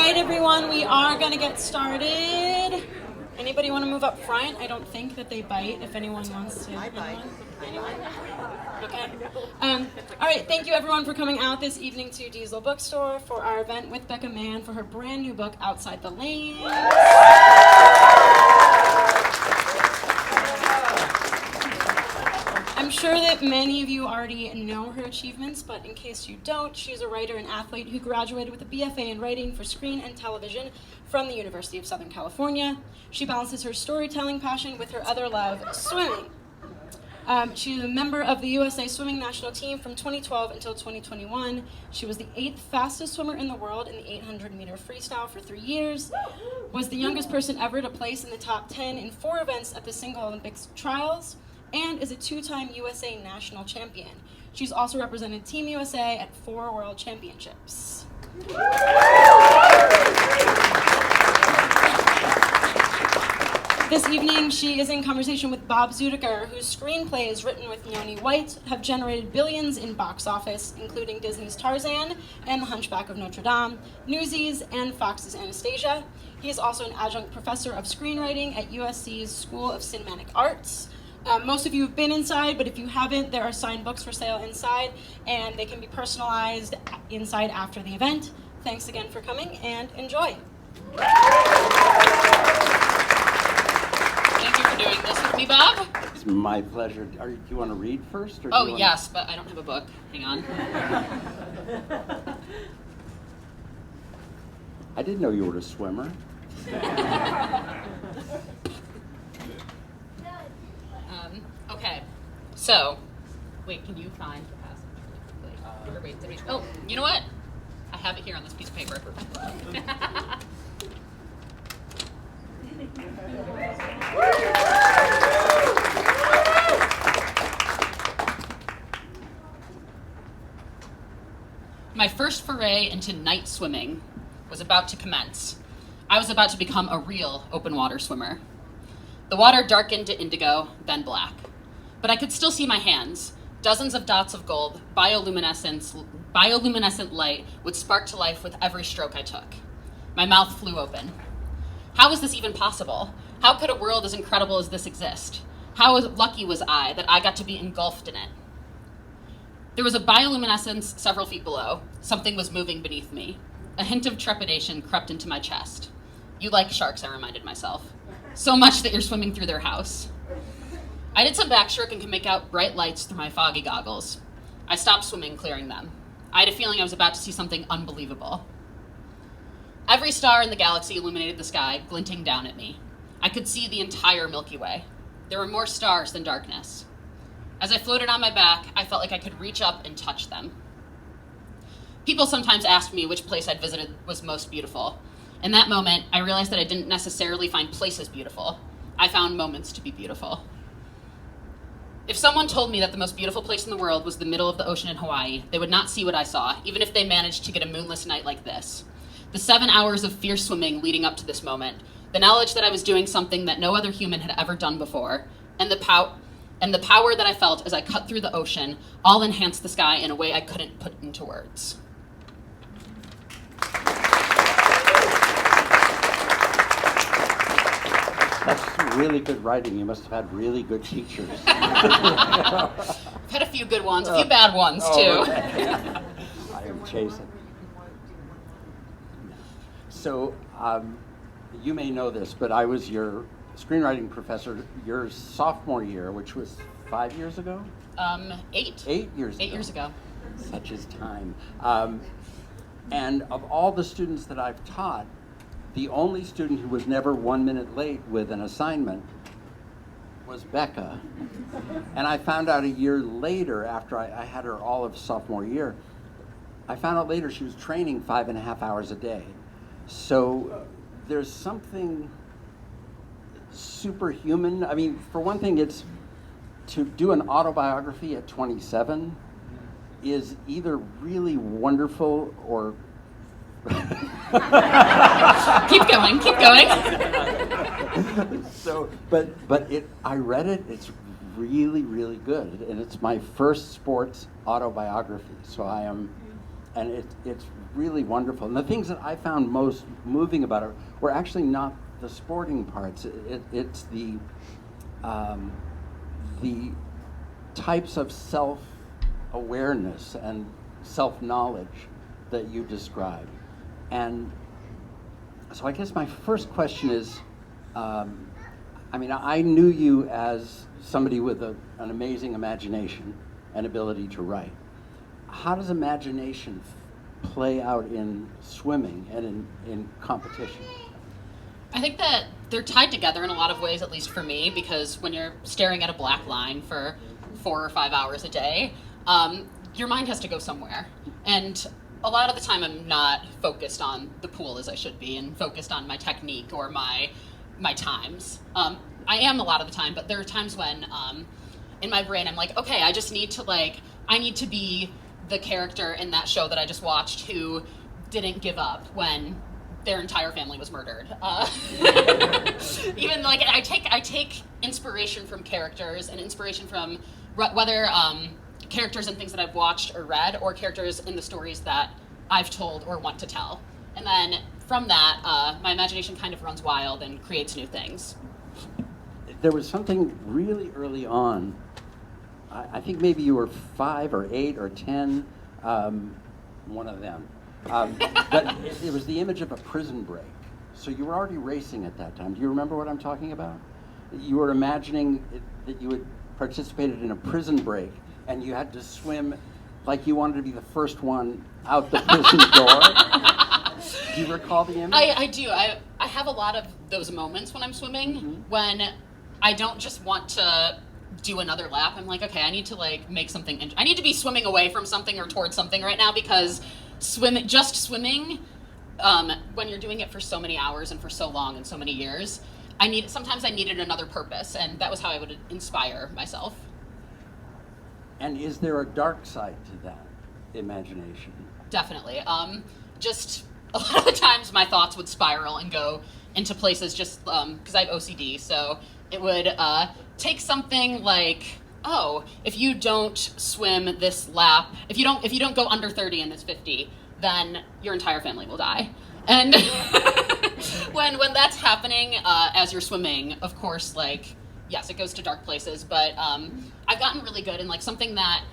right, everyone, we are going to get started. Anybody want to move up front? I don't think that they bite, if anyone wants to. I bite. Anyone? Okay. All right, thank you everyone for coming out this evening to Diesel Bookstore for our event with Becca Mann for her brand new book, Outside the Lanes. I'm sure that many of you already know her achievements, but in case you don't, she's a writer and athlete who graduated with a BFA in writing for screen and television from the University of Southern California. She balances her storytelling passion with her other love, swimming. She's a member of the USA Swimming National Team from 2012 until 2021. She was the 8th fastest swimmer in the world in the 800-meter freestyle for 3 years, was the youngest person ever to place in the top 10 in 4 events at the Single Olympics trials, and is a 2-time USA national champion. She's also represented Team USA at 4 World Championships. This evening, she is in conversation with Bob Tzudiker, whose screenplays written with Noni White have generated billions in box office, including Disney's Tarzan and The Hunchback of Notre Dame, Newsies, and Fox's Anastasia. He is also an adjunct professor of screenwriting at USC's School of Cinematic Arts. Most of you have been inside, but if you haven't, there are signed books for sale inside, and they can be personalized inside after the event. Thanks again for coming, and enjoy. Thank you for doing this with me, Bob. It's my pleasure. Do you want to read first? Or Oh, yes, but I don't have a book. Hang on. I didn't know you were a swimmer. Okay, so, wait, can you find the passage really quickly? Or wait, oh, you know what? I have it here on this piece of paper. My first foray into night swimming was about to commence. I was about to become a real open water swimmer. The water darkened to indigo, then black. But I could still see my hands. Dozens of dots of gold, bioluminescent light would spark to life with every stroke I took. My mouth flew open. How was this even possible? How could a world as incredible as this exist? How lucky was I that I got to be engulfed in it? There was a bioluminescence several feet below. Something was moving beneath me. A hint of trepidation crept into my chest. You like sharks, I reminded myself. So much that you're swimming through their house. I did some backstroke and could make out bright lights through my foggy goggles. I stopped swimming, clearing them. I had a feeling I was about to see something unbelievable. Every star in the galaxy illuminated the sky, glinting down at me. I could see the entire Milky Way. There were more stars than darkness. As I floated on my back, I felt like I could reach up and touch them. People sometimes asked me which place I'd visited was most beautiful. In that moment, I realized that I didn't necessarily find places beautiful. I found moments to be beautiful. If someone told me that the most beautiful place in the world was the middle of the ocean in Hawaii, they would not see what I saw, even if they managed to get a moonless night like this. The 7 hours of fierce swimming leading up to this moment, the knowledge that I was doing something that no other human had ever done before, and the power that I felt as I cut through the ocean, all enhanced the sky in a way I couldn't put into words. That's really good writing. You must have had really good teachers. I've had a few good ones, a few bad ones, too. Okay. I am chasing. So, you may know this, but I was your screenwriting professor your sophomore year, which was 5 years ago? 8. 8 years ago. 8 years ago. Such is time. And of all the students that I've taught, the only student who was never 1 minute late with an assignment was Becca. And I found out a year later, after I had her all of sophomore year, I found out later she was training 5.5 hours a day. So there's something superhuman. I mean, for one thing, it's to do an autobiography at 27 is either really wonderful or Keep going. So, but I read it. It's really, really good, and it's my first sports autobiography. So I am, and it's really wonderful. And the things that I found most moving about it were actually not the sporting parts. It's the types of self-awareness and self-knowledge that you describe. And so I guess my first question is, I knew you as somebody with an amazing imagination and ability to write. How does imagination play out in swimming and in competition? I think that they're tied together in a lot of ways, at least for me, because when you're staring at a black line for 4 or 5 hours a day, your mind has to go somewhere. And a lot of the time I'm not focused on the pool as I should be and focused on my technique or my times. I am a lot of the time, but there are times when in my brain I'm like, okay, I need to be the character in that show that I just watched who didn't give up when their entire family was murdered. Even like I take inspiration from characters and inspiration from whether characters in things that I've watched or read, or characters in the stories that I've told or want to tell. And then from that, my imagination kind of runs wild and creates new things. There was something really early on, I think maybe you were 5 or 8 or 10, one of them. But it was the image of a prison break. So you were already racing at that time. Do you remember what I'm talking about? You were imagining that you had participated in a prison break and you had to swim like you wanted to be the first one out the prison door. Do you recall the image? I do. I have a lot of those moments when I'm swimming, when I don't just want to do another lap. I'm like, okay, I need to make something. I need to be swimming away from something or towards something right now, because swimming, when you're doing it for so many hours and for so long and so many years, sometimes I needed another purpose, and that was how I would inspire myself. And is there a dark side to that imagination? Definitely. Just a lot of the times my thoughts would spiral and go into places just because I have OCD. So it would take something like, oh, if you don't swim this lap, if you don't go under 30 in this 50, then your entire family will die. And when that's happening as you're swimming, of course, yes, it goes to dark places, but I've gotten really good, and something that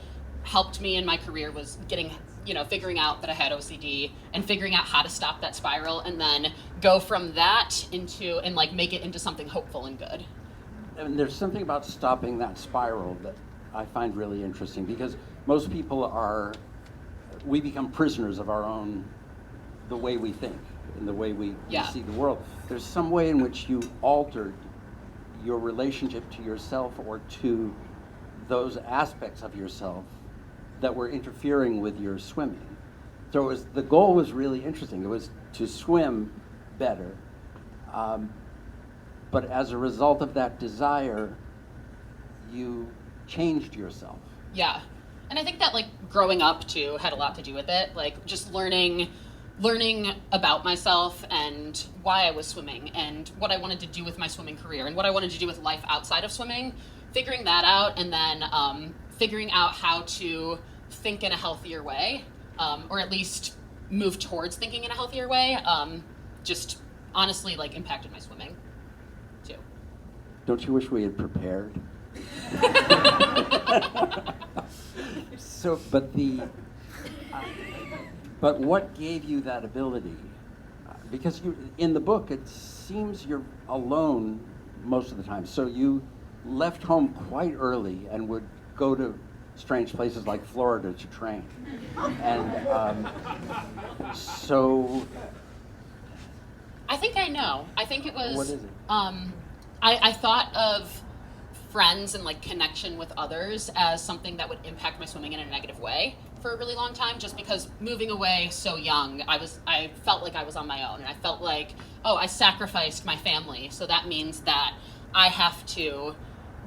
helped me in my career was figuring out that I had OCD and figuring out how to stop that spiral, and then go from that into and make it into something hopeful and good. And there's something about stopping that spiral that I find really interesting, because most people we become prisoners of the way we think and the way we see the world. There's some way in which you altered your relationship to yourself or to those aspects of yourself that were interfering with your swimming. So the goal was really interesting. It was to swim better. But as a result of that desire, you changed yourself. Yeah. And I think that growing up too had a lot to do with it. Just learning about myself and why I was swimming and what I wanted to do with my swimming career and what I wanted to do with life outside of swimming, figuring that out, and then figuring out how to think in a healthier way, or at least move towards thinking in a healthier way, just honestly impacted my swimming too. Don't you wish we had prepared? But what gave you that ability? Because in the book, it seems you're alone most of the time. So you left home quite early and would go to strange places like Florida to train. And so... I think I know. I think it was... What is it? I thought of friends and connection with others as something that would impact my swimming in a negative way for a really long time, just because moving away so young, I felt like I was on my own, and I felt like, oh, I sacrificed my family, so that means that I have to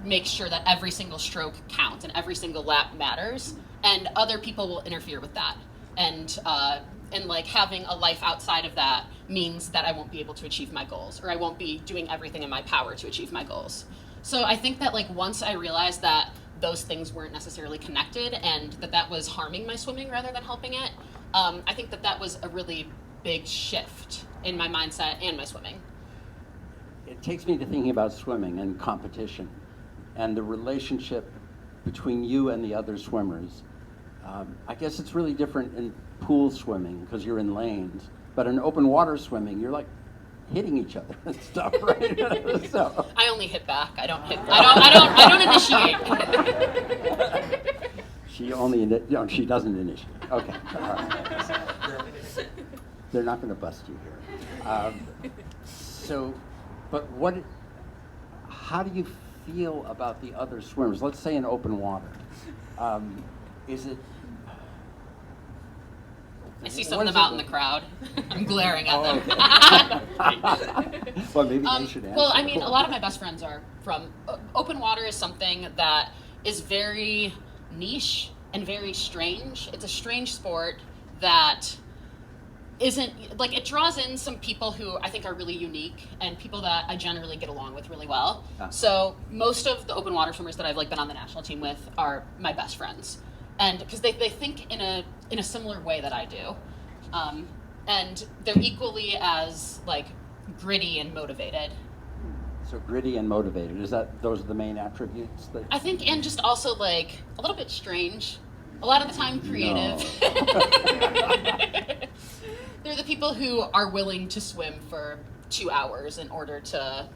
make sure that every single stroke counts and every single lap matters, and other people will interfere with that. And having a life outside of that means that I won't be able to achieve my goals, or I won't be doing everything in my power to achieve my goals. So I think that once I realized that those things weren't necessarily connected and that was harming my swimming rather than helping it, I think that was a really big shift in my mindset and my swimming. It takes me to thinking about swimming and competition and the relationship between you and the other swimmers. I guess it's really different in pool swimming because you're in lanes, but in open water swimming, you're like hitting each other and stuff, right? So. I only hit back. I don't hit. I don't initiate. She doesn't initiate. Okay. All right. They're not going to bust you here. How do you feel about the other swimmers? Let's say in open water. Is it? I see some of them out in the crowd. I'm glaring at them. Okay. Well, maybe they should answer. Well, I mean, a lot of my best friends are from open water. Is something that is very niche and very strange. It's a strange sport that isn't like, it draws in some people who I think are really unique and people that I generally get along with really well. So most of the open water swimmers that I've been on the national team with are my best friends, and because they think in a similar way that I do, and they're equally as gritty and motivated. So gritty and motivated, those are the main attributes that I think, and just also a little bit strange, a lot of the time creative. No. They're the people who are willing to swim for 2 hours in order to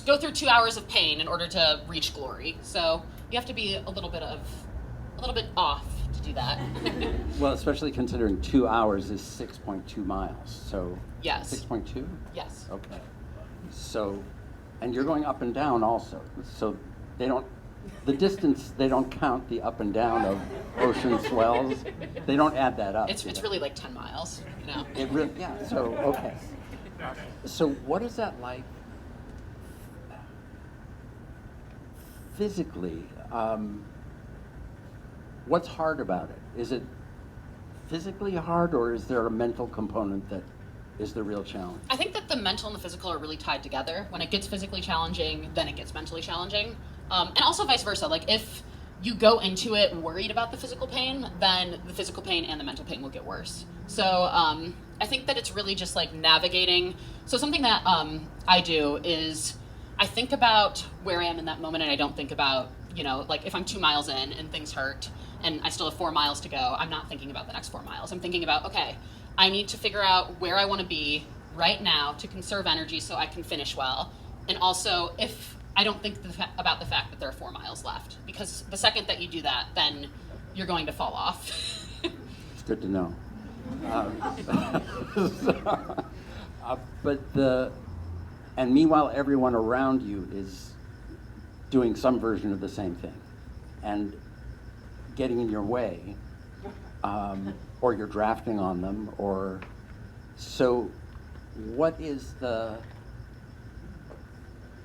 go through 2 hours of pain in order to reach glory. So you have to be a little bit off to do that. Well, especially considering 2 hours is 6.2 miles. So Yes. 6.2? Yes. Okay. So, and you're going up and down also. So the distance, they don't count the up and down of ocean swells. They don't add that up. It's really 10 miles, It really, yeah, so, okay. So what is that like physically? What's hard about it? Is it physically hard, or is there a mental component that is the real challenge? I think that the mental and the physical are really tied together. When it gets physically challenging, then it gets mentally challenging. And also vice versa. If you go into it worried about the physical pain, then the physical pain and the mental pain will get worse. So I think that it's really just navigating. So something that I do is I think about where I am in that moment, and I don't think about, if I'm 2 miles in and things hurt and I still have 4 miles to go, I'm not thinking about the next 4 miles. I'm thinking about, okay, I need to figure out where I want to be right now to conserve energy so I can finish well. And also, if I don't think about the fact that there are 4 miles left, because the second that you do that, then you're going to fall off. It's good to know. And meanwhile, everyone around you is doing some version of the same thing and getting in your way, or you're drafting on them, so what is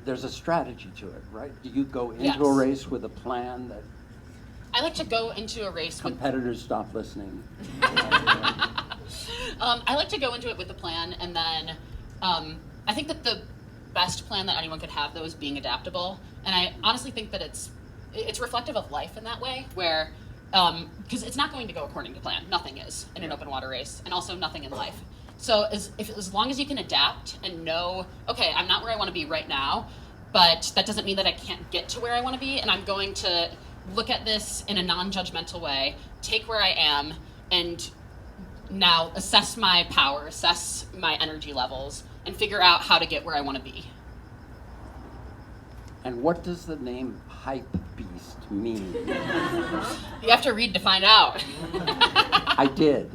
there's a strategy to it, right? Do you go into Yes. a race with a plan that I like to go into a race with competitors stop listening? I like to go into it with a plan, and then I think that the best plan that anyone could have, though, is being adaptable. And I honestly think that it's reflective of life in that way, where because it's not going to go according to plan. Nothing is in an open water race, and also nothing in life. So as long as you can adapt and know, okay, I'm not where I want to be right now, but that doesn't mean that I can't get to where I want to be, and I'm going to look at this in a non-judgmental way, take where I am, and now assess my power, assess my energy levels, and figure out how to get where I want to be. And what does the name Hype Beast mean? You have to read to find out. I did.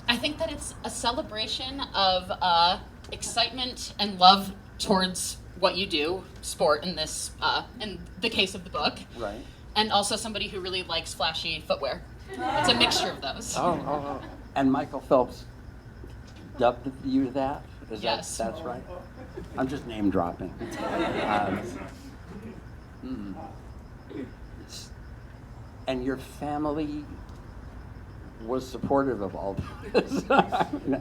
I think that it's a celebration of excitement and love towards what you do, sport in this, in the case of the book. Right. And also somebody who really likes flashy footwear. It's a mixture of those. Oh. And Michael Phelps dubbed you that? Yes. That's right? I'm just name dropping. And your family was supportive of all this.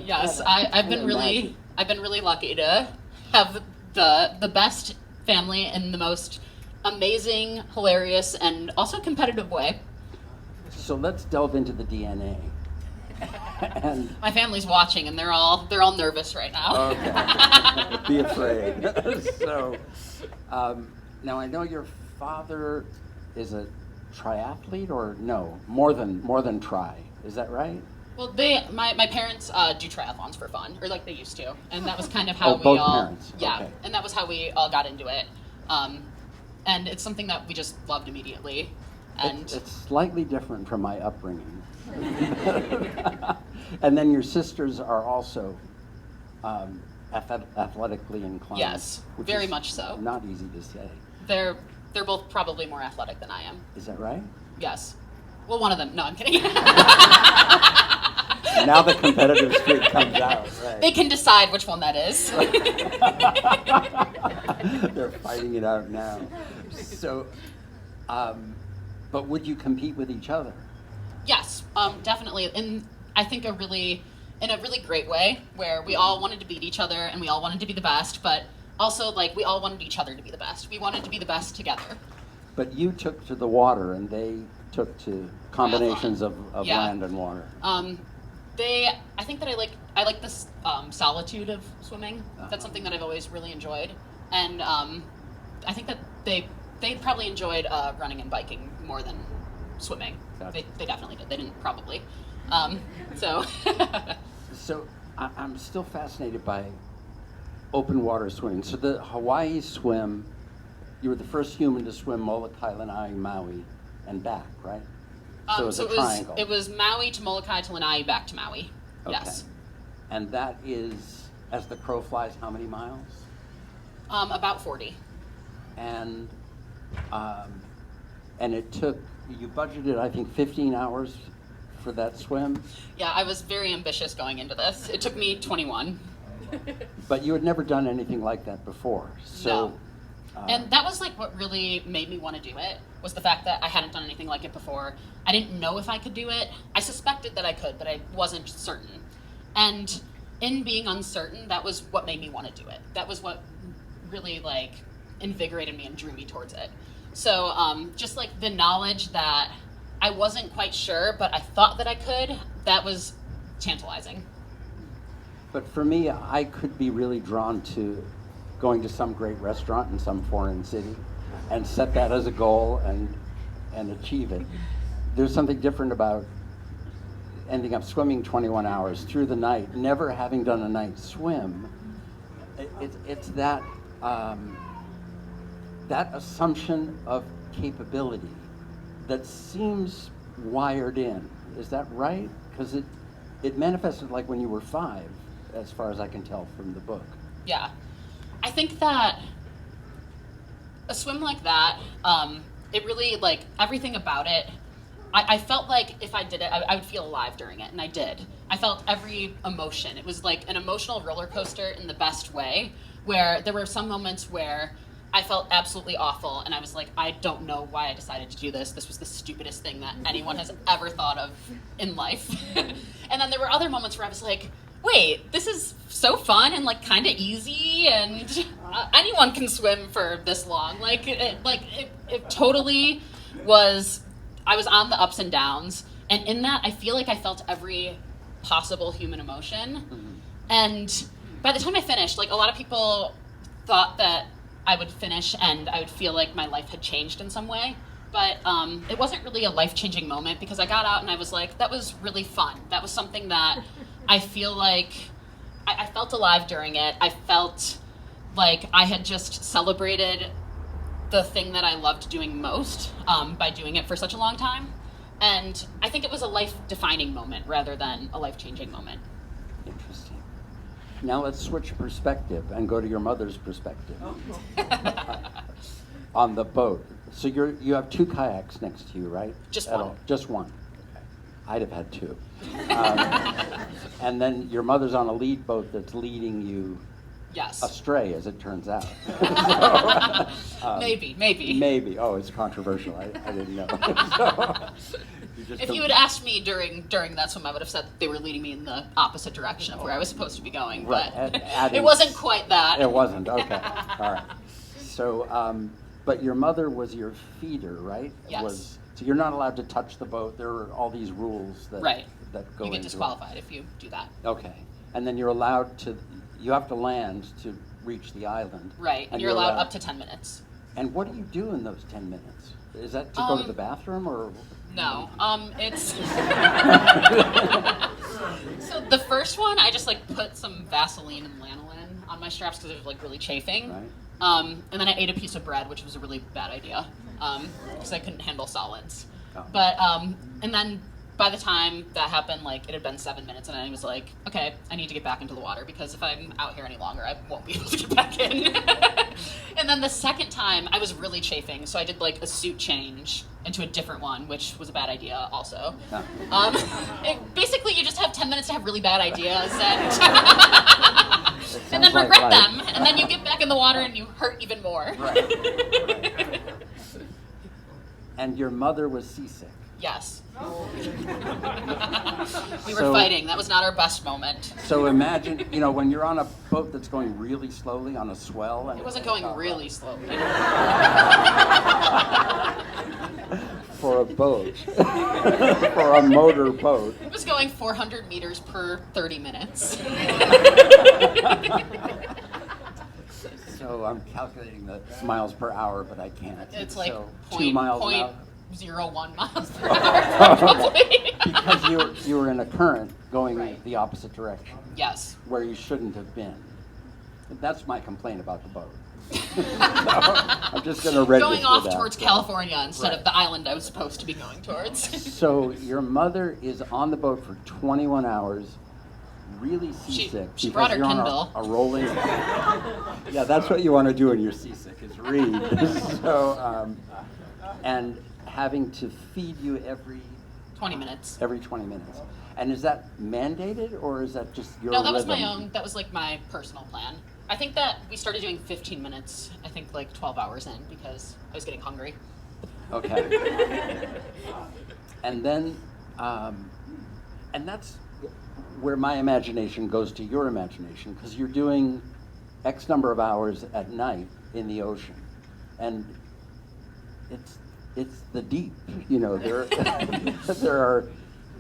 Yes, I've been really lucky to have the best family and the most amazing, hilarious, and also competitive way. So let's delve into the DNA. And My family's watching, and they're all nervous right now. okay, be afraid. So now I know your father is a triathlete, or no, more than tri. Is that right? Well, my parents do triathlons for fun, or like they used to, and that was kind of how we both all parents. yeah, Okay. and that was how we all got into it, and it's something that we just loved immediately, and It's slightly different from my upbringing. And then your sisters are also athletically inclined. Yes, which very is much so. Not easy to say. they're both probably more athletic than I am. Is that right? Yes. Well, one of them. No, I'm kidding. Now the competitive streak comes out. Right. They can decide which one that is. They're fighting it out now. So, but would you compete with each other? Yes, definitely. I think in a really great way, where we all wanted to beat each other and we all wanted to be the best, but also like we all wanted each other to be the best. We wanted to be the best together. But you took to the water and they took to combinations of Yeah. land and water. I think that I like this solitude of swimming. That's something that I've always really enjoyed, and I think that they probably enjoyed running and biking more than swimming. Gotcha. They definitely did. They didn't probably. So So I'm still fascinated by open water swimming. So the Hawaii swim, you were the first human to swim Molokai, Lanai, Maui, and back, right? So it's a triangle. it was Maui to Molokai to Lanai, back to Maui. Okay. Yes. And that is, as the crow flies, how many miles? About 40. And it took, you budgeted, I think, 15 hours for that swim, Yeah, I was very ambitious going into this. It took me 21. but you had never done anything like that before. So, No. And that was like what really made me want to do it, was the fact that I hadn't done anything like it before. I didn't know if I could do it. I suspected that I could, but I wasn't certain. And in being uncertain, that was what made me want to do it. That was what really like invigorated me and drew me towards it. So just like the knowledge that I wasn't quite sure, but I thought that I could, that was tantalizing. but for me, I could be really drawn to going to some great restaurant in some foreign city and set that as a goal and achieve it. There's something different about ending up swimming 21 hours through the night, never having done a night swim. It's that that assumption of capability that seems wired in. Is that right? Because it manifested like when you were 5, as far as I can tell from the book. Yeah. I think that a swim like that, it really, like, everything about it, I felt like if I did it, I would feel alive during it, and I did. I felt every emotion. It was like an emotional roller coaster in the best way, where there were some moments where I felt absolutely awful, and I was like, I don't know why I decided to do this. This was the stupidest thing that anyone has ever thought of in life. And then there were other moments where I was like, wait, this is so fun and like kind of easy, and anyone can swim for this long. It totally was. I was on the ups and downs, and in that, I feel like I felt every possible human emotion. Mm-hmm. And by the time I finished, like a lot of people thought that I would finish and I would feel like my life had changed in some way. But it wasn't really a life-changing moment, because I got out and I was like, that was really fun. That was something that I feel like I felt alive during it. I felt like I had just celebrated the thing that I loved doing most by doing it for such a long time. And I think it was a life-defining moment rather than a life-changing moment. Interesting. Now let's switch perspective and go to your mother's perspective on the boat. So you have 2 kayaks next to you, right? Just At one. all? Just one. Okay. I'd have had 2. And then your mother's on a lead boat that's leading you Yes. astray, as it turns out. Maybe. Maybe. Oh, it's controversial. I didn't know. So, If you had asked me during that swim, I would have said they were leading me in the opposite direction of where I was supposed to be going. Right. But Adding- it wasn't quite that. It wasn't. Okay. All right. So But your mother was your feeder, right? Yes. So you're not allowed to touch the boat. There are all these rules that Right. that go You get into disqualified if you do that. it. Okay. And then you're allowed to, you have to land to reach the island. Right. And you're allowed up to 10 minutes. And what do you do in those 10 minutes? Is that to go to the bathroom or? No. It's so the first one, I just like put some Vaseline and lanolin on my straps because it was like really chafing. Right. And then I ate a piece of bread, which was a really bad idea because I couldn't handle solids. Oh. But and then by the time that happened, like it had been 7 minutes, and I was like, okay, I need to get back into the water because if I'm out here any longer, I won't be able to get back in. And then the second time, I was really chafing, so I did like a suit change into a different one, which was a bad idea also. Basically, you just have 10 minutes to have really bad ideas and then like regret life. them, and then you get back in the water and you hurt even more. Right. And your mother was seasick. Yes. We were So- fighting. That was not our best moment. So imagine, when you're on a boat that's going really slowly on a swell. And It wasn't going really slowly. For a boat. For a motor boat. It was going 400 meters per 30 minutes. So I'm calculating the miles per hour, but I can't. It's like so 2 miles an hour. 0.01 miles per hour, probably. Because you were in a current going Right. the opposite direction, Yes. where you shouldn't have been. That's my complaint about the boat. So, I'm just going to register Going off that. towards California instead Right. of the island I was supposed to be going towards. So your mother is on the boat for 21 hours, really seasick. she because brought her you're on Kindle. a rolling. Yeah, that's what you want to do when you're seasick, is read. So, and having to feed you every 20 minutes. 20 minutes. And is that mandated, or is that just your No, that was rhythm? my own. That was like my personal plan. I think that we started doing 15 minutes, I think like 12 hours in because I was getting hungry. Okay. And then, and that's where my imagination goes to your imagination, because you're doing X number of hours at night in the ocean, and it's the deep.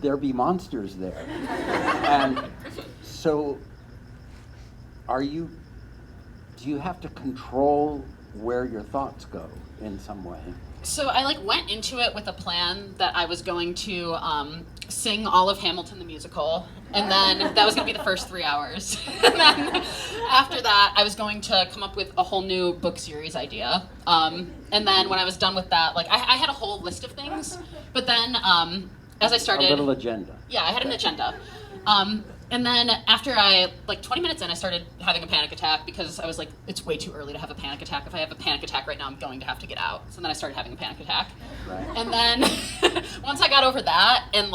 There be monsters there, and so do you have to control where your thoughts go in some way? So I like went into it with a plan that I was going to sing all of Hamilton the musical, and then that was going to be the first 3 hours. And then after that, I was going to come up with a whole new book series idea. And then when I was done with that, like I had a whole list of things, but then as I started, A little agenda. yeah, I had an agenda. And then after 20 minutes in, I started having a panic attack because I was like, it's way too early to have a panic attack. If I have a panic attack right now, I'm going to have to get out. So then I started having a panic attack. Right. And then once I got over that, and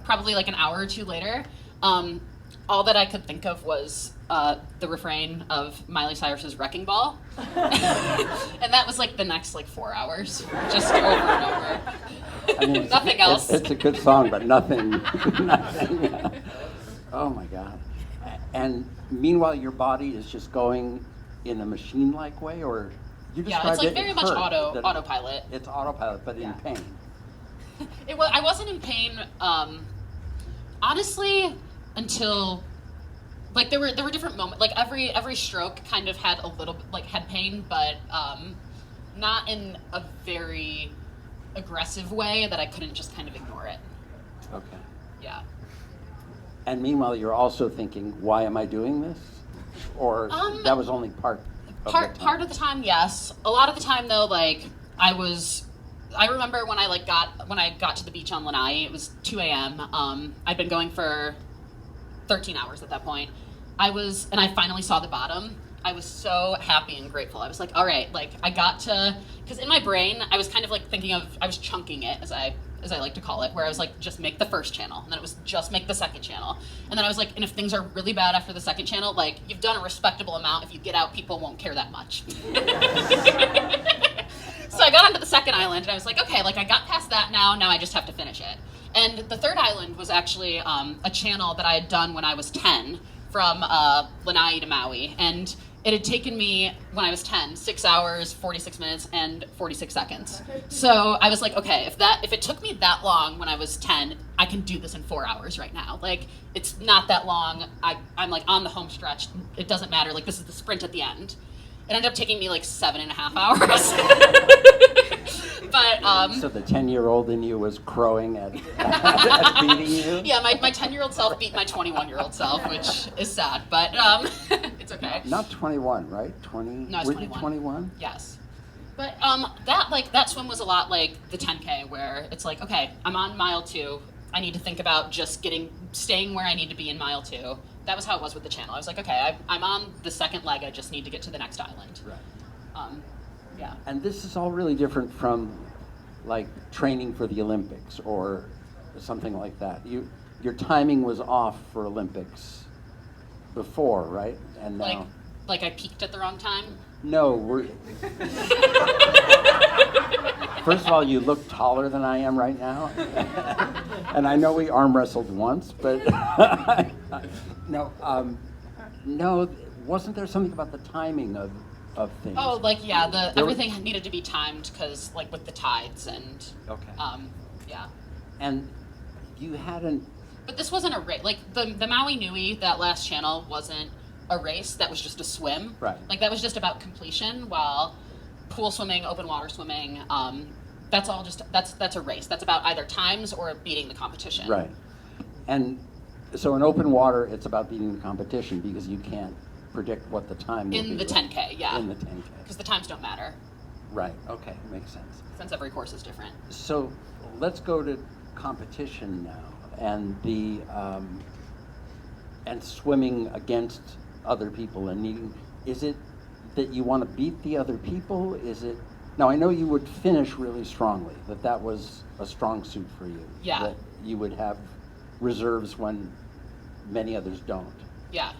probably an hour or two later, all that I could think of was the refrain of Miley Cyrus's Wrecking Ball. And that was the next 4 hours, just over and over. I mean, Nothing else. It's a good song, but nothing. Oh my God. And meanwhile, your body is just going in a machine-like way, or you Yeah, described it's it very much hurt, that autopilot. It's autopilot, but in pain. I wasn't in pain, honestly, until there were different moments. Every stroke kind of had a little bit had pain, but not in a very aggressive way that I couldn't just kind of ignore it. Okay. Yeah. And meanwhile, you're also thinking, why am I doing this? Or that was only part of the time? Part of the time, yes. A lot of the time, though, I remember when I got to the beach on Lanai, it was 2 a.m. I'd been going for 13 hours at that point. And I finally saw the bottom. I was so happy and grateful. I was like, all right, I got to, because in my brain, I was kind of thinking of, I was chunking it, as I like to call it, where I was just make the first channel, and then it was just make the second channel. And then I was and if things are really bad after the second channel, you've done a respectable amount. If you get out, people won't care that much. So I got onto the second island, and I was like, okay, I got past that now I just have to finish it. And the third island was actually a channel that I had done when I was 10 from Lanai to Maui. And it had taken me, when I was 10, 6 hours, 46 minutes, and 46 seconds. So I was like, okay, if it took me that long when I was 10, I can do this in 4 hours right now. Like, it's not that long. I'm like on the home stretch. It doesn't matter. Like, this is the sprint at the end. It ended up taking me like 7.5 hours. But So the 10-year-old in you was crowing at beating you? yeah, my 10-year-old self beat my 21-year-old self, which is sad, but it's okay. Not 21, right? 20? No, I was Were 21. you 21? Yes. But that swim was a lot like the 10K, where it's like, okay, I'm on mile 2. I need to think about just staying where I need to be in mile 2. That was how it was with the channel. I was like, okay, I'm on the second leg. I just need to get to the next island. Right. Yeah. And this is all really different from like training for the Olympics or something like that. Your timing was off for Olympics before, right? And now Like I peaked at the wrong time. no, first of all, you look taller than I am right now. And I know we arm wrestled once, but no, wasn't there something about the timing of things? Oh, like, yeah, everything needed to be timed because, like, with the tides and, Okay. yeah. And you hadn't, But this wasn't a race. Like, the Maui Nui, that last channel, wasn't a race. That was just a swim. Right. Like, that was just about completion, while pool swimming, open water swimming, that's all just, that's a race. That's about either times or beating the competition. right. And so in open water, it's about beating the competition because you can't predict what the time will be. In the 10K, yeah. In the 10K. Because the times don't matter, Right, okay, makes sense. since every course is different. So let's go to competition now and and swimming against other people and needing, is it that you want to beat the other people? Is it, now I know you would finish really strongly, that was a strong suit for you. Yeah. That you would have reserves when many others don't. Yeah.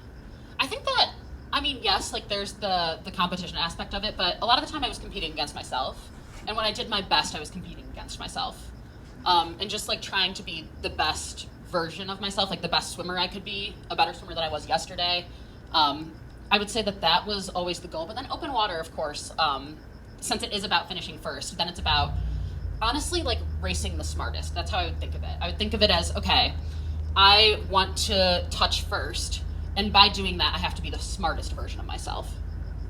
I think that, I mean, yes, like there's the competition aspect of it, but a lot of the time I was competing against myself. And when I did my best, I was competing against myself. And just like trying to be the best version of myself, like the best swimmer I could be, a better swimmer than I was yesterday. I would say that was always the goal. But then open water, of course, since it is about finishing first, then it's about, honestly, like racing the smartest. That's how I would think of it. I would think of it as, okay, I want to touch first. And by doing that, I have to be the smartest version of myself.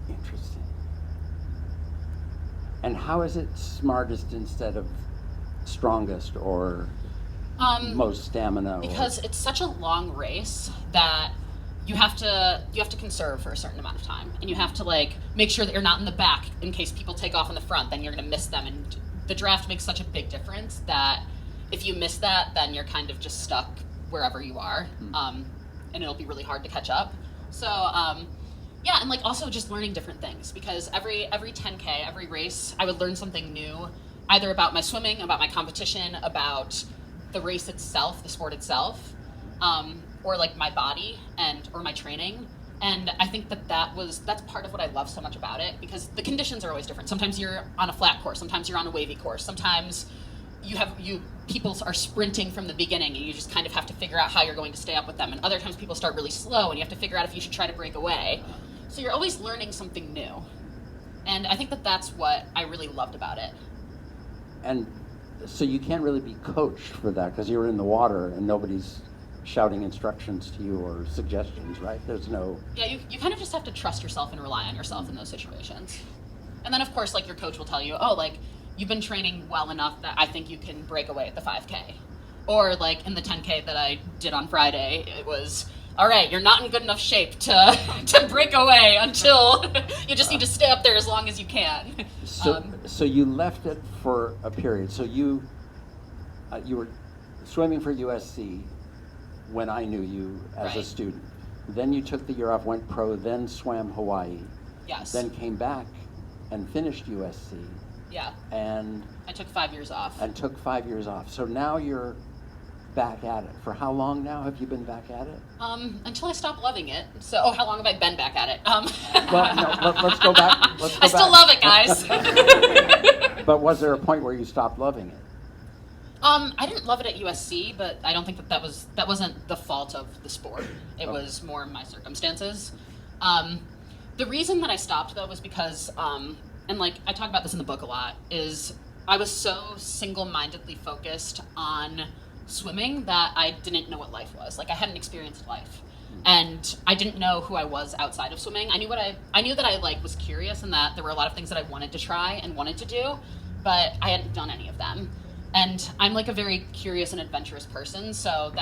Interesting. And how is it smartest instead of strongest or most stamina? Because it's such a long race that you have to conserve for a certain amount of time, and you have to like make sure that you're not in the back in case people take off in the front. Then you're going to miss them, and the draft makes such a big difference that if you miss that, then you're kind of just stuck wherever you are. And it'll be really hard to catch up. So, yeah, and like also just learning different things, because every 10K, every race, I would learn something new, either about my swimming, about my competition, about the race itself, the sport itself, or like my body or my training. And I think that's part of what I love so much about it, because the conditions are always different. Sometimes you're on a flat course, sometimes you're on a wavy course, sometimes people are sprinting from the beginning and you just kind of have to figure out how you're going to stay up with them. And other times people start really slow and you have to figure out if you should try to break away. So you're always learning something new. And I think that's what I really loved about it. And so you can't really be coached for that because you're in the water and nobody's shouting instructions to you or suggestions, right? There's no... Yeah, you kind of just have to trust yourself and rely on yourself in those situations. And then of course, like your coach will tell you, oh, like, you've been training well enough that I think you can break away at the 5K. Or like in the 10K that I did on Friday, it was, all right, you're not in good enough shape to break away until you just need to stay up there as long as you can. So you left it for a period. So you were swimming for USC when I knew you as a Right. student. Then you took the year off, went pro, then swam Hawaii. Yes. Then came back and finished USC. Yeah. And I took 5 years off. took 5 years off. So now you're back at it. For how long now have you been back at it? Until I stopped loving it. So, how long have I been back at it? Well, no, let's go back. I still love it, guys. But was there a point where you stopped loving it? I didn't love it at USC, but I don't think that wasn't the fault of the sport. It was more my circumstances. The reason that I stopped, though, was because, and like I talk about this in the book a lot, is I was so single-mindedly focused on swimming that I didn't know what life was. Like, I hadn't experienced life, and I didn't know who I was outside of swimming. I knew that I like was curious, and that there were a lot of things that I wanted to try and wanted to do, but I hadn't done any of them. And I'm like a very curious and adventurous person, so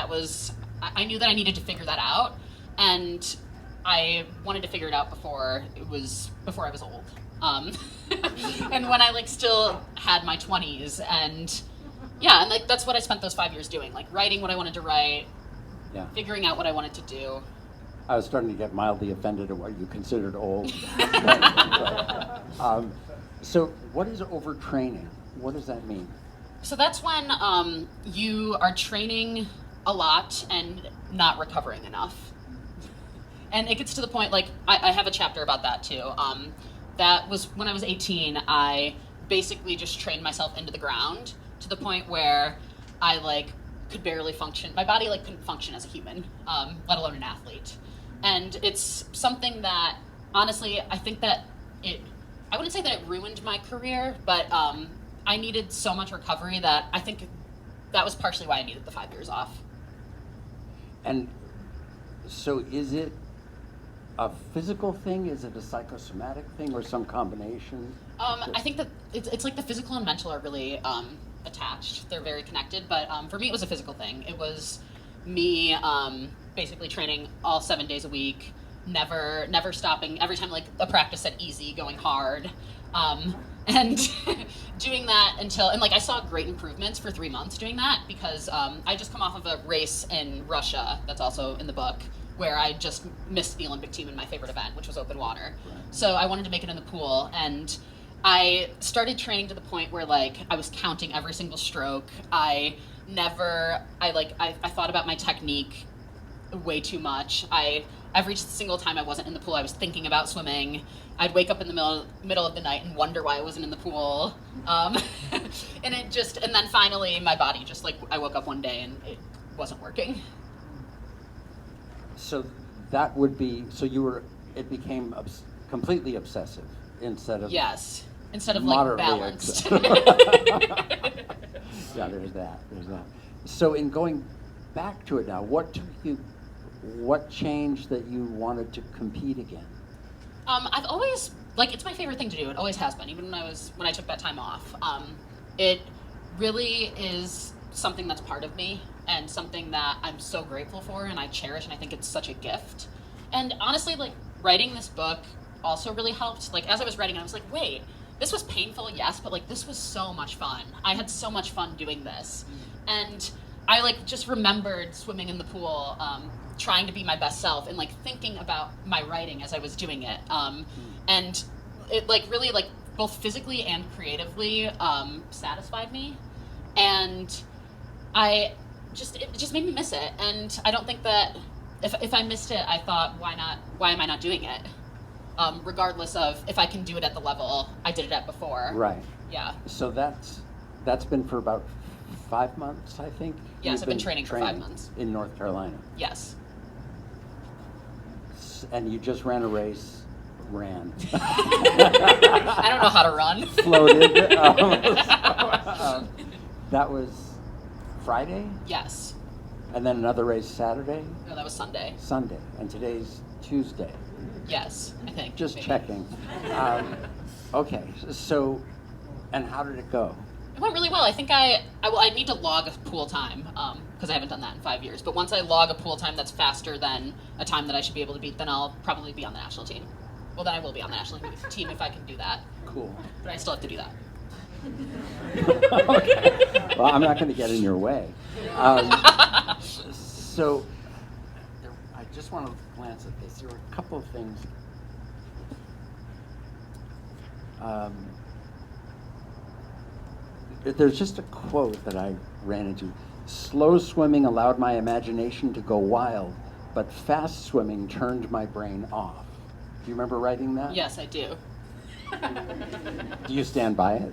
I knew that I needed to figure that out, and I wanted to figure it out before I was old. And when I like still had my 20s, and yeah, and like that's what I spent those 5 years doing, like writing what I wanted to write, Yeah. figuring out what I wanted to do. I was starting to get mildly offended at what you considered old. So what is overtraining? What does that mean? So that's when you are training a lot and not recovering enough. And it gets to the point, like, I have a chapter about that too. That was when I was 18, I basically just trained myself into the ground to the point where I like could barely function. My body like couldn't function as a human, let alone an athlete. And it's something that, honestly, I think that I wouldn't say that it ruined my career, but I needed so much recovery that I think that was partially why I needed the 5 years off. And so is it a physical thing? Is it a psychosomatic thing, or some combination? I think that it's like the physical and mental are really attached. They're very connected, but for me it was a physical thing. It was me basically training all 7 days a week, never stopping. Every time like a practice said easy, going hard, and doing that until, and like I saw great improvements for 3 months doing that, because I just come off of a race in Russia that's also in the book, where I just missed the Olympic team in my favorite event, which was open water. Right. So I wanted to make it in the pool, and I started training to the point where like I was counting every single stroke. I thought about my technique way too much. Every single time I wasn't in the pool, I was thinking about swimming. I'd wake up in the middle of the night and wonder why I wasn't in the pool. And then finally my body just like, I woke up one day and it wasn't working. So that would be, it became completely obsessive instead of... Yes, instead of like balanced. Yeah, there's that. So in going back to it now, what changed that you wanted to compete again? I've always, like, it's my favorite thing to do. It always has been, even when I took that time off. It really is something that's part of me, and something that I'm so grateful for and I cherish, and I think it's such a gift. And honestly, like, writing this book also really helped. Like, as I was writing, I was like, wait, this was painful, yes, but like, this was so much fun. I had so much fun doing this. And I like just remembered swimming in the pool, trying to be my best self, and like thinking about my writing as I was doing it. And it like really like both physically and creatively satisfied me. And it just made me miss it. And I don't think that if I missed it, I thought, why am I not doing it? Regardless of if I can do it at the level I did it at before. Right. Yeah. So that's been for about 5 months, I think? Yes, I've been training for 5 months. In North Carolina? Yes. And you just ran a race, I don't know how to run. Floated. That was Friday? Yes. And then another race Saturday? No, that was Sunday. Sunday. And today's Tuesday. Yes, I think. Just maybe. checking. Okay, so, and how did it go? It went really well. I think I need to log a pool time, because I haven't done that in 5 years. But once I log a pool time that's faster than a time that I should be able to beat, then I'll probably be on the national team. Well, then I will be on the national team if I can do that. Cool. But I still have to do that. Okay. Well, I'm not going to get in your way. So, I just want to glance at this. There were a couple of things. There's just a quote that I ran into. Slow swimming allowed my imagination to go wild, but fast swimming turned my brain off. Do you remember writing that? Yes, I do. Do you stand by it?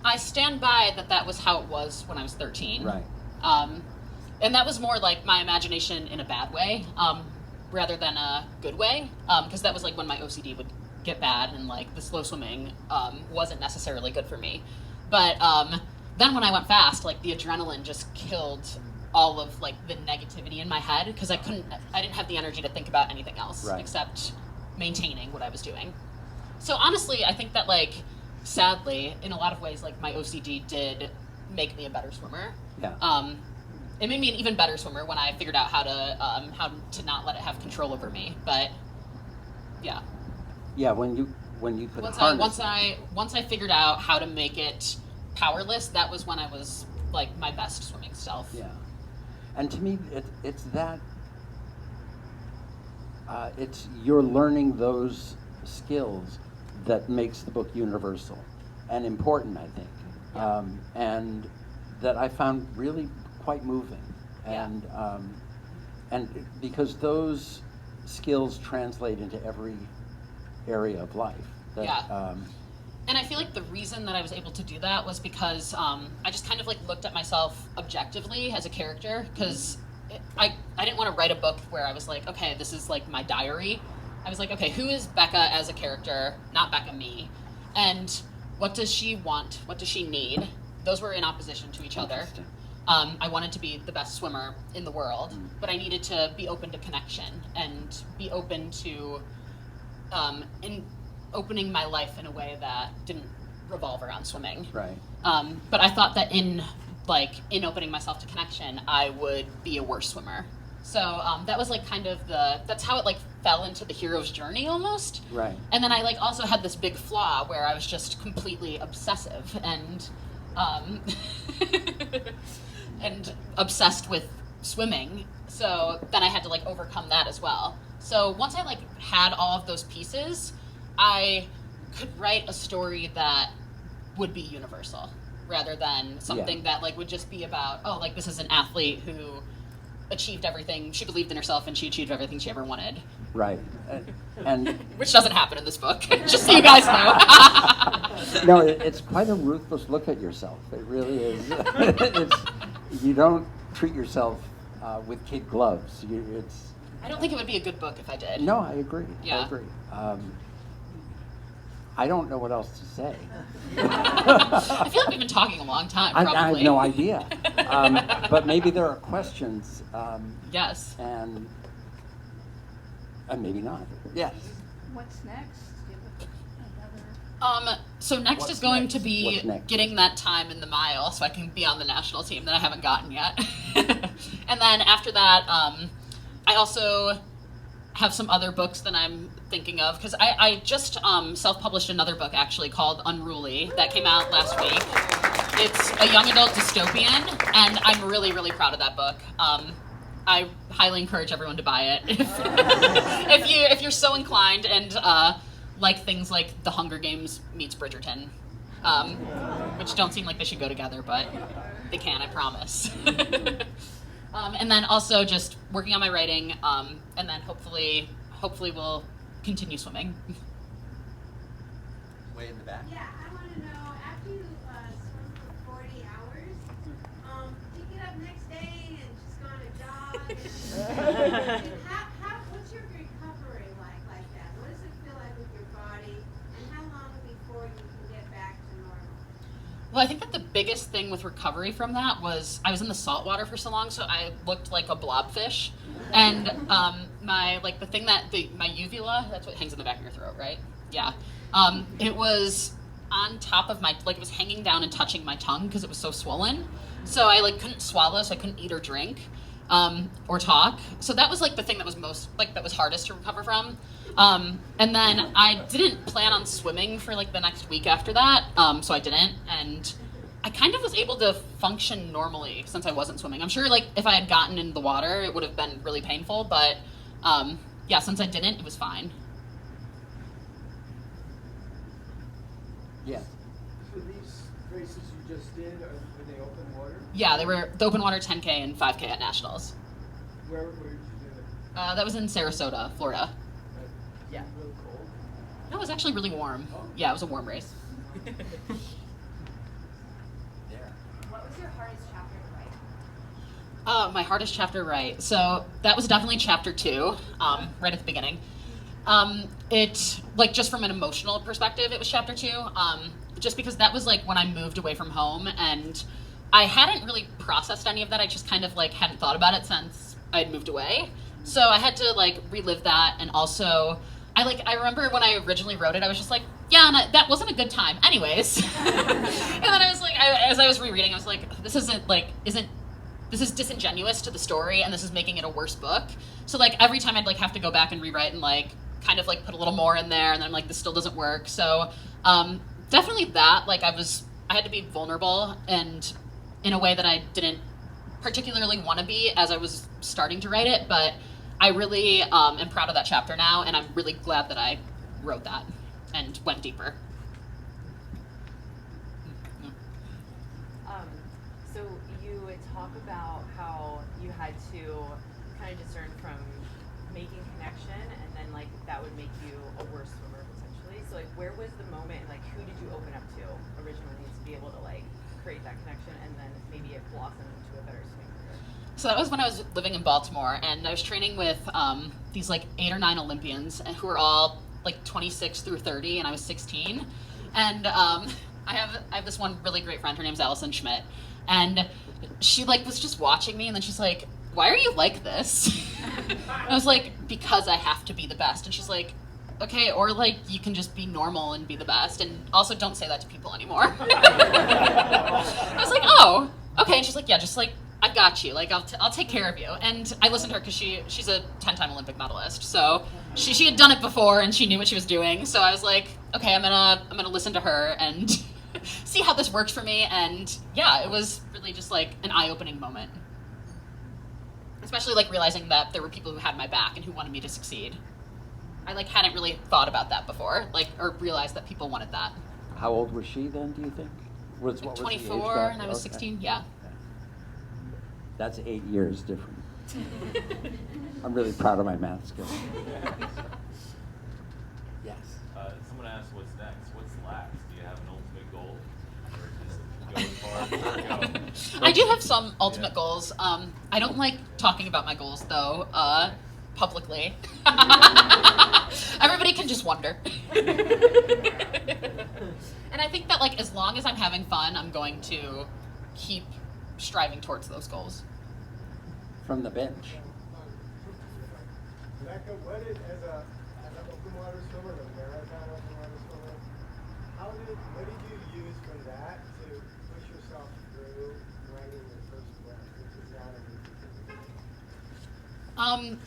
I stand by that was how it was when I was 13. Right. And that was more like my imagination in a bad way. rather than a good way, because that was like when my OCD would get bad, and like the slow swimming wasn't necessarily good for me. But then when I went fast, like the adrenaline just killed all of like the negativity in my head, because I didn't have the energy to think about anything else except maintaining what I was doing. So honestly, I think that like, sadly, in a lot of ways, like my OCD did make me a better swimmer. Yeah. It made me an even better swimmer when I figured out how to not let it have control over me. But yeah. Yeah, when you could Once I figured out how to make it powerless, that was when I was like my best swimming self. Yeah, and to me, it's that it's you're learning those skills that makes the book universal and important, I think, and that I found really quite moving, and because those skills translate into every area of life. And I feel like the reason that I was able to do that was because I just kind of like looked at myself objectively as a character, because I didn't want to write a book where I was like, okay, this is like my diary. I was like, okay, who is Becca as a character, not Becca me, and what does she want? What does she need? Those were in opposition to each other. I wanted to be the best swimmer in the world, but I needed to be open to connection and be open to in opening my life in a way that didn't revolve around swimming. Right. But I thought that in opening myself to connection, I would be a worse swimmer. So that was like kind of that's how it like fell into the hero's journey almost. Right. And then I like also had this big flaw where I was just completely obsessive and and obsessed with swimming. So then I had to like overcome that as well. So once I like had all of those pieces, I could write a story that would be universal rather than something that like would just be about, oh, like this is an athlete who achieved everything. She believed in herself and she achieved everything she ever wanted. Right. And which doesn't happen in this book, just so you guys know. no, it's quite a ruthless look at yourself. It really is. You don't treat yourself with kid gloves. I don't think it would be a good book if I did. No, I agree. Yeah. I agree. I don't know what else to say. I feel like we've been talking a long time, probably. I have no idea. But maybe there are questions. Yes. And maybe not. Yes. What's next? Do you have another? So next is going to be What's next? getting that time in the mile so I can be on the national team that I haven't gotten yet. And then after that, I also have some other books that I'm thinking of, because I just self-published another book actually called Unruly that came out last week. It's a young adult dystopian, and I'm really, really proud of that book. I highly encourage everyone to buy it if you're so inclined and like things like The Hunger Games meets Bridgerton, which don't seem like they should go together, but they can, I promise. And then also just working on my writing, and then hopefully we'll continue swimming. Way in the back. Yeah, I want to know, after you swim for 40 hours, do you get up next day and just go on a jog? And what's your recovery like that? What does it feel like with your body, and how long before you can get back to normal? Well, I think that the biggest thing with recovery from that was I was in the salt water for so long, so I looked like a blobfish. And my uvula, that's what hangs in the back of your throat, right? Yeah. It was on top of my, like it was hanging down and touching my tongue because it was so swollen. So I like couldn't swallow, so I couldn't eat or drink or talk. So that was like the thing that was that was hardest to recover from. And then I didn't plan on swimming for like the next week after that, so I didn't, and I kind of was able to function normally since I wasn't swimming. I'm sure like if I had gotten in the water, it would have been really painful, but yeah, since I didn't, it was fine. Yeah. So these races you just did, were they open water? Yeah, they were the open water 10K and 5K at nationals. Where did you do it? That was in Sarasota, Florida. Yeah. Really cold? No, it was actually really warm. Yeah, it was a warm race. There. What was your hardest chapter to My hardest chapter, right? So that was definitely chapter 2, right at the beginning. It, like, just from an emotional perspective, it was chapter 2, just because that was like when I moved away from home, and I hadn't really processed any of that. I just kind of like hadn't thought about it since I'd moved away. So I had to like relive that, and also I remember when I originally wrote it, I was just like, yeah, and that wasn't a good time, anyways. And then I was like, as I was rereading, I was like, this is disingenuous to the story, and this is making it a worse book. So like every time I'd like have to go back and rewrite and like kind of like put a little more in there, and then I'm like, this still doesn't work. So definitely that, like I had to be vulnerable, and in a way that I didn't particularly want to be as I was starting to write it, but I really am proud of that chapter now, and I'm really glad that I wrote that and went deeper. So you would talk about how you had to kind of discern from making connection, and then like that would make you a worse swimmer potentially. So like, where was the moment? Like, who did you open up to originally to be able to like create that connection, and then maybe it blossomed into a better swim career? So that was when I was living in Baltimore, and I was training with these like 8 or 9 Olympians who were all like 26 through 30, and I was 16. And I have this one really great friend. Her name's Allison Schmidt, and she like was just watching me, and then she's like, "Why are you like this?" I was like, "Because I have to be the best." And she's like, "Okay, or like you can just be normal and be the best, and also don't say that to people anymore." I was like, "Oh, okay." And she's like, "Yeah, just like I got you. Like I'll take care of you." And I listened to her because she's a 10-time Olympic medalist, so she had done it before and she knew what she was doing. So I was like, okay, I'm gonna listen to her and see how this works for me. And yeah, it was really just like an eye-opening moment, especially like realizing that there were people who had my back and who wanted me to succeed. I like hadn't really thought about that before, like, or realized that people wanted that. How old was she then, do you think? What was the age 24 gap? and I was Okay. 16. Yeah. That's 8 years different. I'm really proud of my math skills. Yes. Someone asked what's next. What's last? Do you have an ultimate goal? Or just go as far as you go? I do have some ultimate goals. I don't like talking about my goals though, publicly. Everybody can just wonder. And I think that like as long as I'm having fun, I'm going to keep striving towards those goals. From the bench. Becca, what is, as an open water swimmer, a marathon open water swimmer, what did you use from that to push yourself through writing your first book, which is not an easy thing?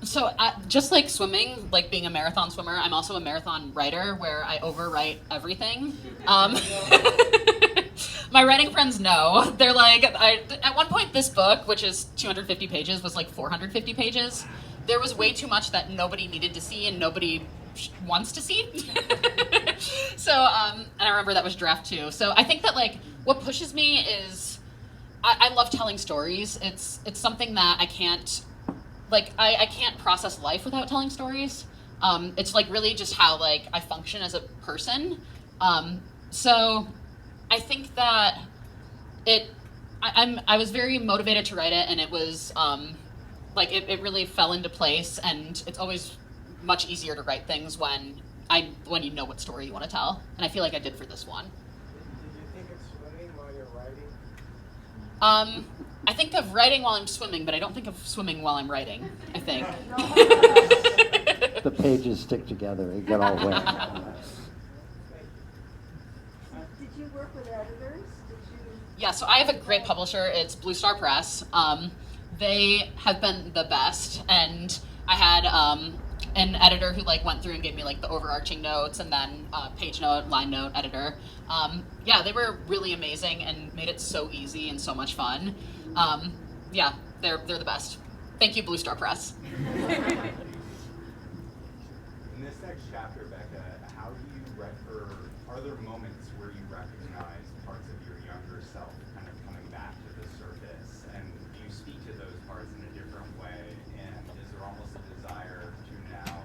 So just like swimming, like being a marathon swimmer, I'm also a marathon writer where I overwrite everything. My writing friends know. They're like, at one point this book, which is 250 pages, was like 450 pages. There was way too much that nobody needed to see and nobody wants to see. So, and I remember that was draft 2. So I think that like what pushes me is I love telling stories. It's something that I can't, like, I can't process life without telling stories. It's like really just how like I function as a person. So I think that I was very motivated to write it, and it was like it really fell into place, and it's always much easier to write things when you know what story you want to tell, and I feel like I did for this one. Did you think of swimming while you're writing? I think of writing while I'm swimming, but I don't think of swimming while I'm writing, I think. The pages stick together, they get all wet. Did you work with editors? Yeah, so I have a great publisher. It's Blue Star Press. They have been the best, and I had an editor who like went through and gave me like the overarching notes, and then page note, line note editor. Yeah, they were really amazing and made it so easy and so much fun. Yeah, they're the best. Thank you, Blue Star Press. In this next chapter, Becca, how do you are there moments where you recognize parts of your younger self kind of coming back to the surface, and do you speak to those parts in a different way, and is there almost a desire to now,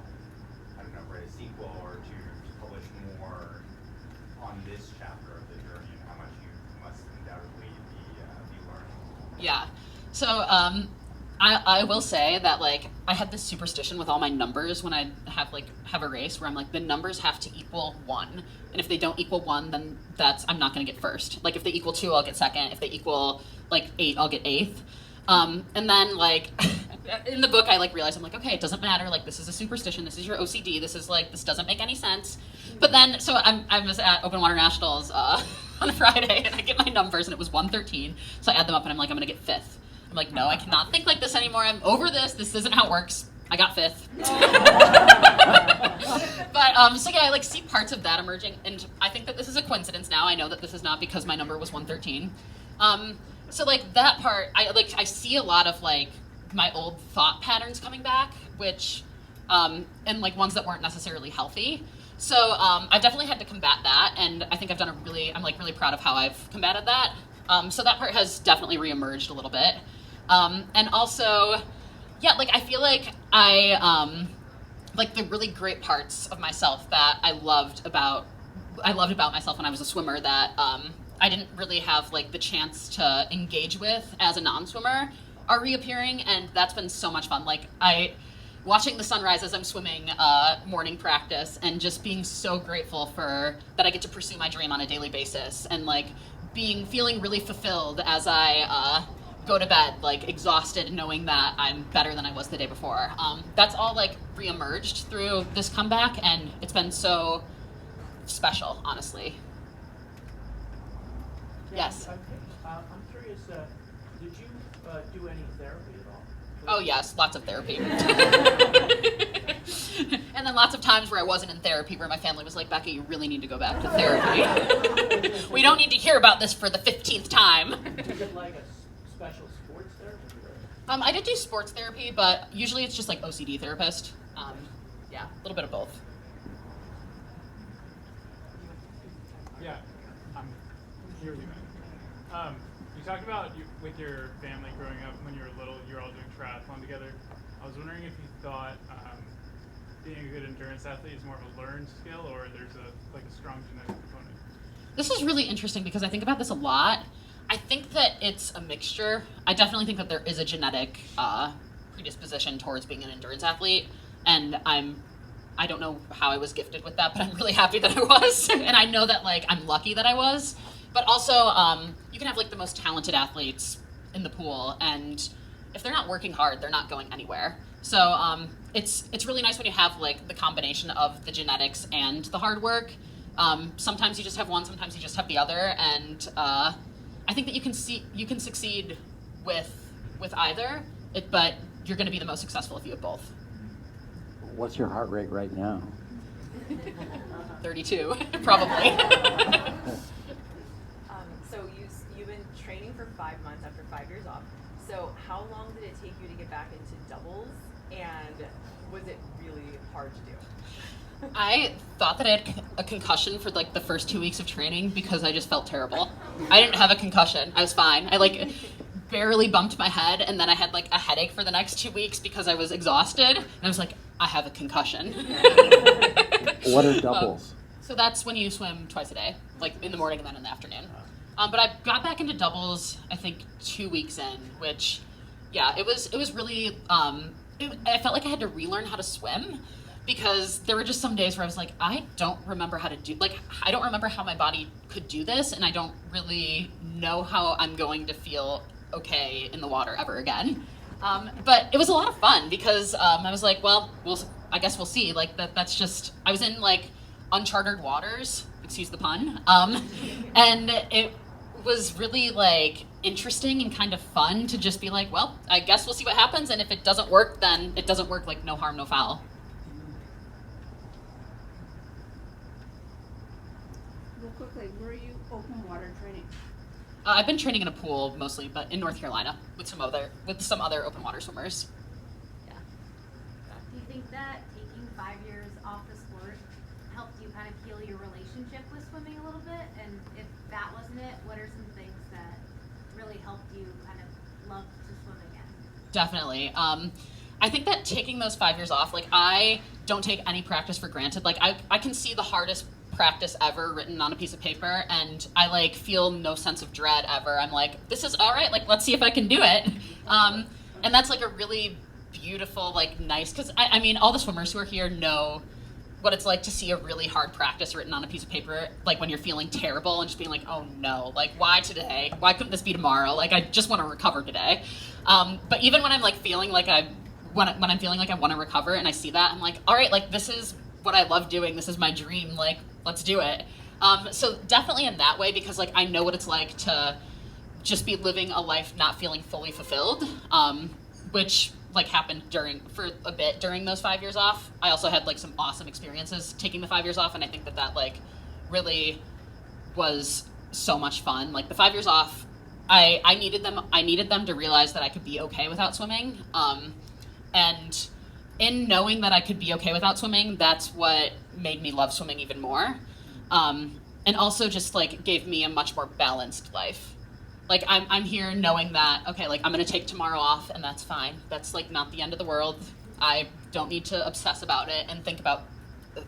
I don't know, write a sequel or to publish more on this chapter of the journey and how much you must undoubtedly be learning? Yeah. So, I will say that, like, I had this superstition with all my numbers when I have a race where I'm like, the numbers have to equal 1. And if they don't equal 1, then I'm not going to get first. Like, if they equal 2, I'll get second. If they equal, like, 8, I'll get 8th. And then, like, in the book, I, like, realized, I'm like, okay, it doesn't matter. Like, this is a superstition. This is your OCD. This doesn't make any sense. But then, so I was at Open Water Nationals on Friday, and I get my numbers, and it was 113. So I add them up, and I'm like, I'm going to get 5th. I'm like, no, I cannot think like this anymore. I'm over this. This isn't how it works. I got 5th. But, so yeah, I, like, see parts of that emerging, and I think that this is a coincidence now. I know that this is not because my number was 113. So, like, that part, I see a lot of, like, my old thought patterns coming back, which, and, like, ones that weren't necessarily healthy. So, I've definitely had to combat that, and I think I'm, like, really proud of how I've combated that. So that part has definitely reemerged a little bit. And also, yeah, like, I feel like like, the really great parts of myself that I loved about myself when I was a swimmer that, I didn't really have, like, the chance to engage with as a non-swimmer are reappearing, and that's been so much fun. Like, watching the sunrise as I'm swimming morning practice and just being so grateful that I get to pursue my dream on a daily basis, and, like, feeling really fulfilled as I go to bed, like, exhausted, knowing that I'm better than I was the day before. That's all, like, reemerged through this comeback, and it's been so special, honestly. Yes. I'm curious, did you do any therapy at all? Oh yes, lots of therapy. And then lots of times where I wasn't in therapy, where my family was like, Becca, you really need to go back to therapy. We don't need to hear about this for the 15th time. Did you get, like, a special sports therapist? I did do sports therapy, but usually it's just, like, OCD therapist. Yeah, a little bit of both. Yeah, I'm here with you, man. You talked about with your family growing up when you were little, you were all doing triathlon together. I was wondering if you thought being a good endurance athlete is more of a learned skill, or there's a strong genetic component. This is really interesting because I think about this a lot. I think that it's a mixture. I definitely think that there is a genetic predisposition towards being an endurance athlete, and I don't know how I was gifted with that, but I'm really happy that I was, and I know that, like, I'm lucky that I was. But also, you can have, like, the most talented athletes in the pool, and if they're not working hard, they're not going anywhere. So it's really nice when you have, like, the combination of the genetics and the hard work. Sometimes you just have one, sometimes you just have the other, and I think that you can succeed with either, but you're going to be the most successful if you have both. What's your heart rate right now? 32, probably. So you've been training for 5 months after 5 years off. So how long did it take you to get back into doubles, and was it really hard to do? I thought that I had a concussion for, like, the first 2 weeks of training because I just felt terrible. I didn't have a concussion. I was fine. I, like, barely bumped my head, and then I had, like, a headache for the next 2 weeks because I was exhausted, and I was like, I have a concussion. What are doubles? So that's when you swim twice a day, like, in the morning and then in the afternoon. But I got back into doubles, I think, 2 weeks in, which, yeah, it was really, I felt like I had to relearn how to swim, because there were just some days where I was like, I don't remember how to do, like, I don't remember how my body could do this, and I don't really know how I'm going to feel okay in the water ever again. But it was a lot of fun because I was like, well, I guess we'll see. Like, that's just, I was in, like, uncharted waters, excuse the pun, and it was really, like, interesting and kind of fun to just be like, well, I guess we'll see what happens, and if it doesn't work, then it doesn't work, like, no harm, no foul. Real quickly, where are you open water training? I've been training in a pool mostly, but in North Carolina with some other open water swimmers. Do you think that taking 5 years off the sport helped you kind of heal your relationship with swimming a little bit? And if that wasn't it, what are some things that really helped you kind of love to swim again? Definitely. I think that taking those 5 years off, like, I don't take any practice for granted. Like, I can see the hardest practice ever written on a piece of paper, and I, like, feel no sense of dread ever. I'm like, this is all right, like, let's see if I can do it. And that's like a really beautiful, like nice, because I mean, all the swimmers who are here know what it's like to see a really hard practice written on a piece of paper, like when you're feeling terrible and just being like, oh no, like why today? Why couldn't this be tomorrow? Like I just want to recover today. But even when I'm like feeling like when I'm feeling like I want to recover and I see that, I'm like, all right, like this is what I love doing. This is my dream. Like let's do it. So definitely in that way, because like I know what it's like to just be living a life not feeling fully fulfilled, which like happened for a bit during those 5 years off. I also had like some awesome experiences taking the 5 years off, and I think that like really was so much fun. Like the 5 years off, I needed them to realize that I could be okay without swimming. And in knowing that I could be okay without swimming, that's what made me love swimming even more. And also just like gave me a much more balanced life. Like I'm here knowing that, okay, like I'm gonna take tomorrow off and that's fine. That's like not the end of the world. I don't need to obsess about it and think about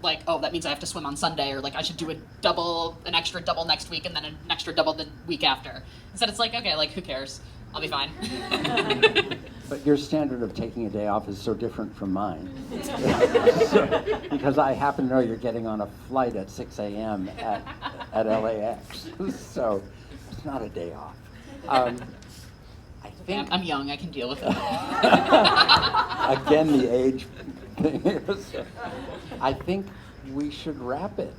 like, oh, that means I have to swim on Sunday, or like I should do an extra double next week and then an extra double the week after. Instead it's like, okay, like who cares? I'll be fine. But your standard of taking a day off is so different from mine. Because I happen to know you're getting on a flight at 6 a.m. at LAX. So it's not a day off. I think I'm young, I can deal with it. Again, the age thing. I think we should wrap it.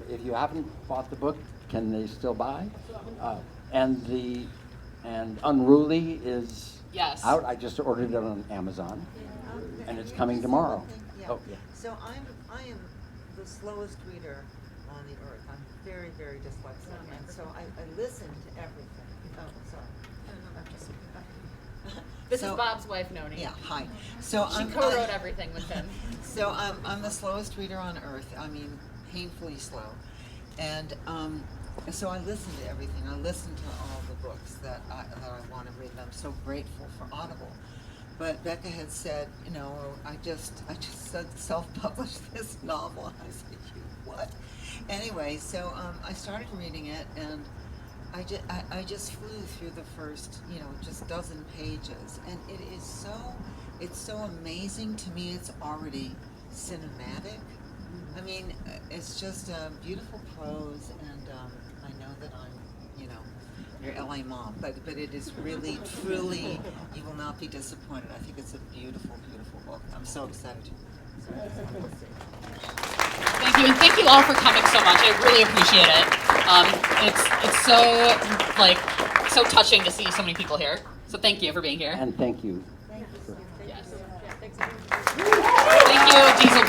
If you haven't bought the book, can they still buy? And Unruly is out. I just ordered it on Amazon, and it's coming tomorrow. Yeah. Oh, yeah. So I am the slowest reader on the earth. I'm very, very dyslexic, and so I listen to everything. Oh, sorry. I'm just. This is Bob's wife, Noni. Yeah, hi. So she co-wrote everything with him. So I'm the slowest reader on earth. I mean, painfully slow, and so I listen to everything. I listen to all the books that I want to read. And I'm so grateful for Audible. But Becca had said, you know, I just self-published this novel. I said, you what? Anyway, so I started reading it, and I just flew through the first, just dozen pages, and it's so amazing to me. It's already cinematic. I mean, it's just beautiful prose, and I know that I'm, your LA mom, but it is really, truly, you will not be disappointed. I think it's a beautiful, beautiful book. I'm so excited. Thank you, and thank you all for coming so much. I really appreciate it. It's so touching to see so many people here. So thank you for being here. And thank you. Yes. Yeah, thanks. Thank you, Diesel.